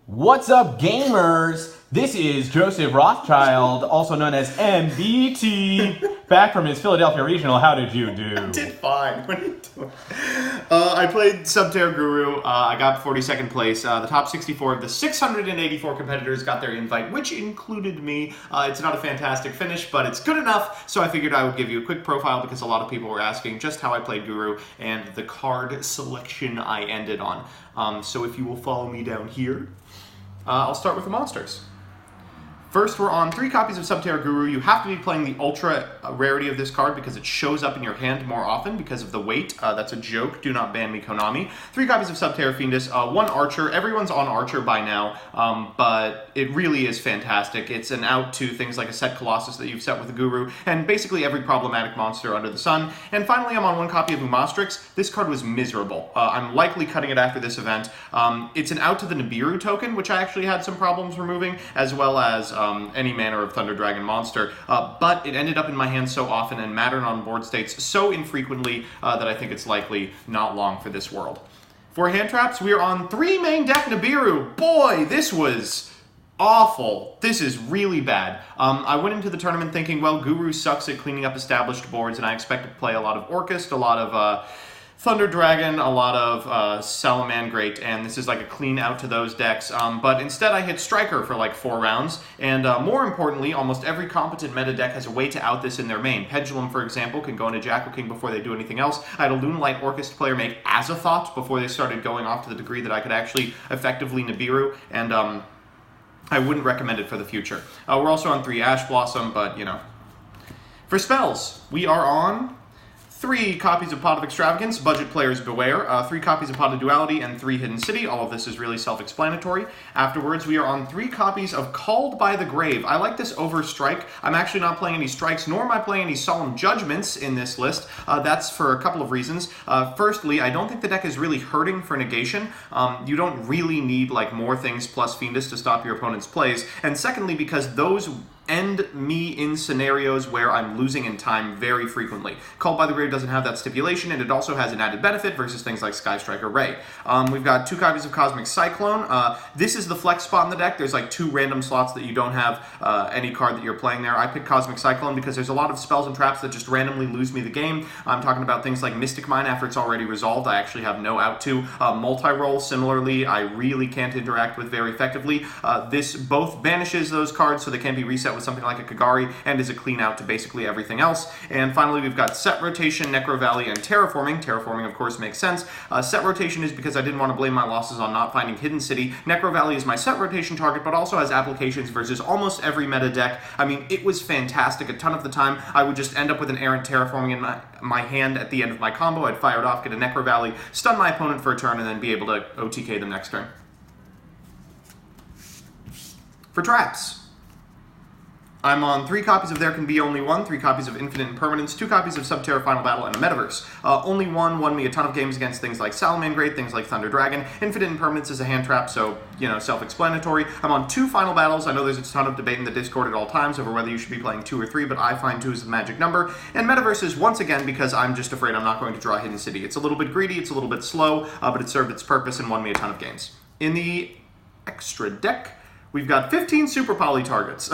What's up, gamers? This is Joseph Rothschild, also known as MBT, back from his Philadelphia Regional. How did you do? I did fine. What are you doing? I played Subterra Guru. I got 42nd place. The top 64 of the 684 competitors got their invite, which included me. It's not a fantastic finish, but it's good enough, so I figured I would give you a quick profile because a lot of people were asking just how I played Guru and the card selection I ended on. So if you will follow me down here, I'll start with the monsters. First, we're on 3 copies of Subterra Guru. You have to be playing the ultra rarity of this card because it shows up in your hand more often because of the weight. That's a joke. Do not ban me, Konami. 3 copies of Subterra Fiendus. 1 Archer. Everyone's on Archer by now, but it really is fantastic. It's an out to things like a set Colossus that you've set with the Guru, and basically every problematic monster under the sun. And finally, I'm on 1 copy of Umastrix. This card was miserable. I'm likely cutting it after this event. It's an out to the Nibiru token, which I actually had some problems removing, as well as any manner of Thunder Dragon monster, but it ended up in my hand so often and mattered on board states so infrequently that I think it's likely not long for this world. For hand traps, we are on 3 main deck Nibiru. Boy, this was awful. This is really bad. I went into the tournament thinking, well, Guru sucks at cleaning up established boards, and I expect to play a lot of Orcust, a lot of Thunder Dragon, a lot of Salamangreat, and this is like a clean out to those decks. But instead I hit Striker for like 4 rounds, and more importantly, almost every competent meta deck has a way to out this in their main. Pendulum, for example, can go into Jackal King before they do anything else. I had a Lunalight Orcust player make Azathoth before they started going off to the degree that I could actually effectively Nibiru, and I wouldn't recommend it for the future. We're also on 3 Ash Blossom, but you know. For spells, we are on 3 copies of Pot of Extravagance, budget players beware, 3 copies of Pot of Duality, and 3 Hidden City. All of this is really self-explanatory. Afterwards, we are on 3 copies of Called by the Grave. I like this over Strike. I'm actually not playing any Strikes, nor am I playing any Solemn Judgments in this list. That's for a couple of reasons. Firstly, I don't think the deck is really hurting for negation. You don't really need like more things plus Fiendus to stop your opponent's plays. And secondly, because those end me in scenarios where I'm losing in time very frequently. Called by the Grave doesn't have that stipulation, and it also has an added benefit versus things like Sky Striker Ray. We've got 2 copies of Cosmic Cyclone. This is the flex spot in the deck. There's like 2 random slots that you don't have any card that you're playing there. I picked Cosmic Cyclone because there's a lot of spells and traps that just randomly lose me the game. I'm talking about things like Mystic Mine after it's already resolved. I actually have no out to. Multi-roll, similarly, I really can't interact with very effectively. This both banishes those cards so they can be reset with something like a Kagari, and is a clean out to basically everything else. And finally, we've got Set Rotation, Necro Valley, and Terraforming. Terraforming, of course, makes sense. Set Rotation is because I didn't want to blame my losses on not finding Hidden City. Necro Valley is my Set Rotation target, but also has applications versus almost every meta deck. I mean, it was fantastic. A ton of the time, I would just end up with an errant Terraforming in my hand at the end of my combo. I'd fire it off, get a Necro Valley, stun my opponent for a turn, and then be able to OTK them next turn. For traps, I'm on 3 copies of There Can Be Only One, 3 copies of Infinite Impermanence, 2 copies of Subterra Final Battle, and a Metaverse. Only One won me a ton of games against things like Salamangreat, things like Thunder Dragon. Infinite Impermanence is a hand trap, so, you know, self-explanatory. I'm on 2 Final Battles. I know there's a ton of debate in the Discord at all times over whether you should be playing 2 or 3, but I find 2 is the magic number. And Metaverse is, once again, because I'm just afraid I'm not going to draw Hidden City. It's a little bit greedy, it's a little bit slow, but it served its purpose and won me a ton of games. In the extra deck, we've got 15 Super Poly targets.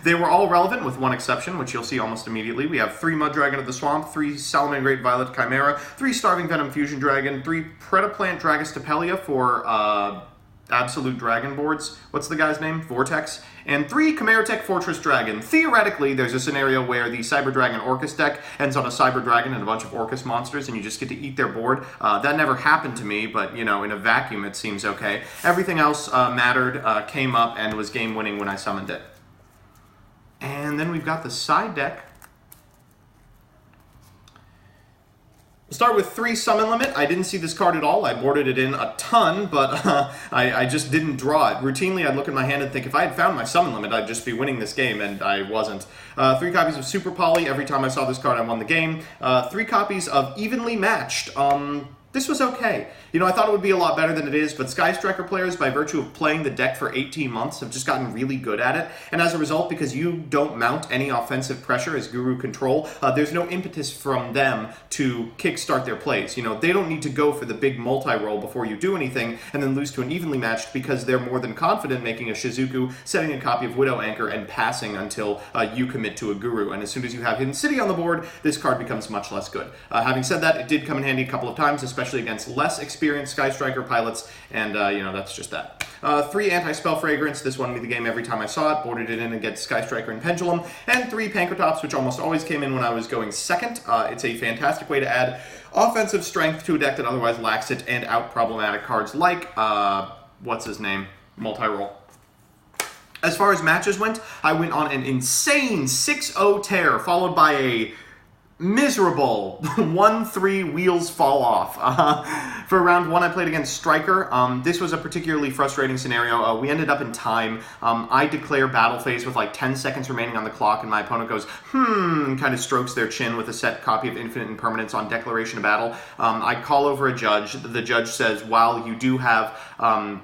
They were all relevant with one exception, which you'll see almost immediately. We have 3 Mud Dragon of the Swamp, 3 Salamangreat Violet Chimera, 3 Starving Venom Fusion Dragon, 3 Predaplant Dragostapelia for Absolute Dragon boards. What's the guy's name? Vortex. And 3 Chimeratech Fortress Dragon. Theoretically, there's a scenario where the Cyber Dragon Orcust deck ends on a Cyber Dragon and a bunch of Orcust monsters, and you just get to eat their board. That never happened to me, but, you know, in a vacuum it seems okay. Everything else mattered, came up, and was game-winning when I summoned it. And then we've got the side deck. We'll start with 3 Summon Limit. I didn't see this card at all. I boarded it in a ton, but I just didn't draw it. Routinely, I'd look at my hand and think, if I had found my Summon Limit, I'd just be winning this game, and I wasn't. 3 copies of Super Poly. Every time I saw this card, I won the game. 3 copies of Evenly Matched. This was okay. I thought it would be a lot better than it is, but Sky Striker players, by virtue of playing the deck for 18 months, have just gotten really good at it. And as a result, because you don't mount any offensive pressure as Guru control, there's no impetus from them to kickstart their plays. They don't need to go for the big multi-roll before you do anything and then lose to an evenly matched, because they're more than confident making a Shizuku, setting a copy of Widow Anchor, and passing until you commit to a Guru. And as soon as you have Hidden City on the board, this card becomes much less good. Having said that, it did come in handy a couple of times, especially against less experienced Sky Striker pilots, and that's just that. 3 Anti-Spell Fragrance. This won me the game every time I saw it. Boarded it in against Sky Striker and Pendulum. And 3 Pankratops, which almost always came in when I was going second. It's a fantastic way to add offensive strength to a deck that otherwise lacks it, and out problematic cards like, what's his name? Multi-roll. As far as matches went, I went on an insane 6-0 tear, followed by a miserable 1-3 wheels fall off. For round 1, I played against Striker. This was a particularly frustrating scenario. We ended up in time. I declare battle phase with like 10 seconds remaining on the clock, and my opponent goes, and kind of strokes their chin with a set copy of Infinite Impermanence on declaration of battle. I call over a judge. The judge says, while you do have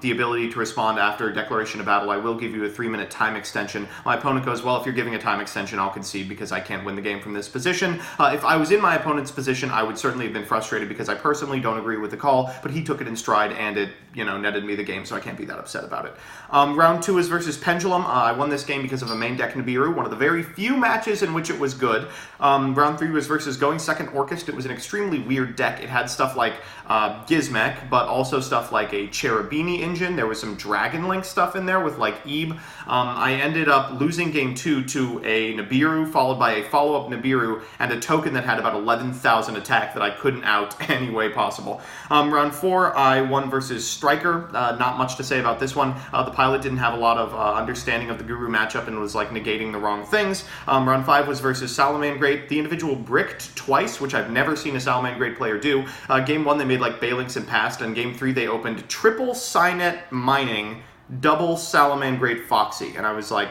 the ability to respond after declaration of battle, I will give you a 3-minute time extension. My opponent goes, well, if you're giving a time extension, I'll concede because I can't win the game from this position. If I was in my opponent's position, I would certainly have been frustrated because I personally don't agree with the call, but he took it in stride and it, netted me the game, so I can't be that upset about it. Round 2 is versus Pendulum. I won this game because of a main deck Nibiru, one of the very few matches in which it was good. Round 3 was versus Going Second Orchest. It was an extremely weird deck. It had stuff like Gizmek, but also stuff like a Cherubini engine. There was some Dragon Link stuff in there with like Ebe. I ended up losing game 2 to a Nibiru, followed by a follow-up Nibiru, and a token that had about 11,000 attack that I couldn't out any way possible. Round 4, I won versus Striker. Not much to say about this one. The pilot didn't have a lot of understanding of the Guru matchup and was like negating the wrong things. Round 5 was versus Salamangreat. The individual bricked twice, which I've never seen a Salamangreat player do. Game 1 they made like Balinks and passed, and game 3 they opened triple Cynet Mining, double Salamangreat Foxy, and I was like,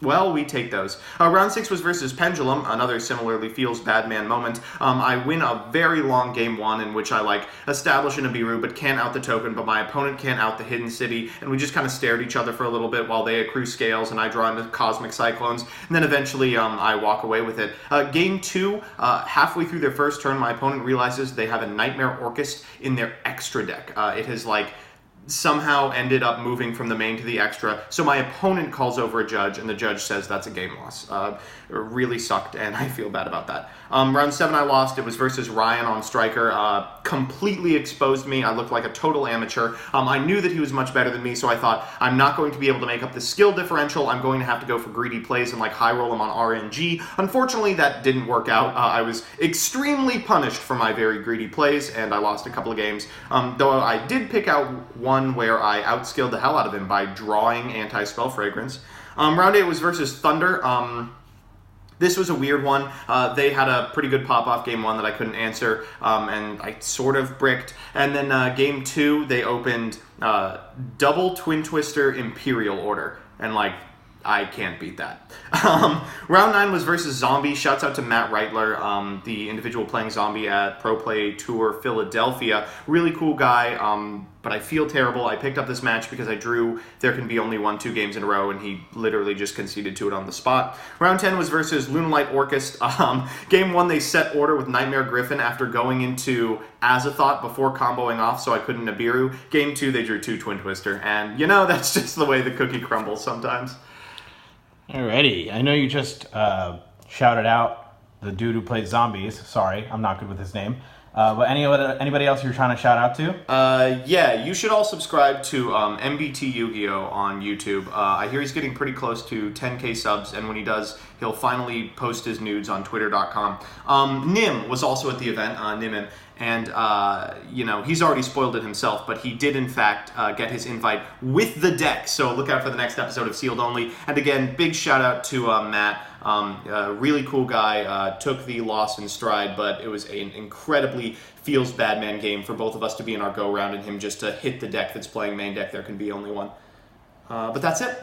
well, we take those. Round 6 was versus Pendulum, another similarly feels bad man moment. I win a very long game 1 in which I establish a Nibiru but can't out the token, but my opponent can't out the Hidden City, and we just kind of stare at each other for a little bit while they accrue scales and I draw into Cosmic Cyclones, and then eventually I walk away with it. Game 2, halfway through their first turn, my opponent realizes they have a Nightmare Orchest in their extra deck. It has somehow ended up moving from the main to the extra, so my opponent calls over a judge, and the judge says that's a game loss. It really sucked, and I feel bad about that. Round 7 I lost. It was versus Ryan on Striker. Completely exposed me. I looked like a total amateur. I knew that he was much better than me, so I thought, I'm not going to be able to make up the skill differential. I'm going to have to go for greedy plays and high roll him on RNG. Unfortunately, that didn't work out. I was extremely punished for my very greedy plays, and I lost a couple of games. Though I did pick out one where I outskilled the hell out of him by drawing Anti-Spell Fragrance. Round 8 was versus Thunder. This was a weird one. They had a pretty good pop-off game 1 that I couldn't answer, and I sort of bricked. And then game 2, they opened double Twin Twister Imperial Order, and I can't beat that. Round 9 was versus Zombie. Shouts out to Matt Reitler, the individual playing Zombie at Pro Play Tour Philadelphia. Really cool guy, but I feel terrible. I picked up this match because I drew there can be only 1-2 games in a row, and he literally just conceded to it on the spot. Round 10 was versus Lunalight Orchest. Game 1, they set order with Nightmare Griffin after going into Azathoth before comboing off, so I couldn't Nibiru. Game 2, they drew 2 Twin Twister, and that's just the way the cookie crumbles sometimes. Alrighty, I know you just shouted out the dude who plays zombies. Sorry, I'm not good with his name. But anybody else you're trying to shout out to? Yeah, you should all subscribe to MBT Yu-Gi-Oh! On YouTube. I hear he's getting pretty close to 10k subs, and when he does, he'll finally post his nudes on Twitter.com. Nim was also at the event, Nimin, and he's already spoiled it himself, but he did in fact get his invite with the deck, so look out for the next episode of Sealed Only. And again, big shout out to Matt. Really cool guy, took the loss in stride, but it was an incredibly feels bad man game for both of us to be in our go round and him just to hit the deck that's playing main deck. There can be only one. But that's it.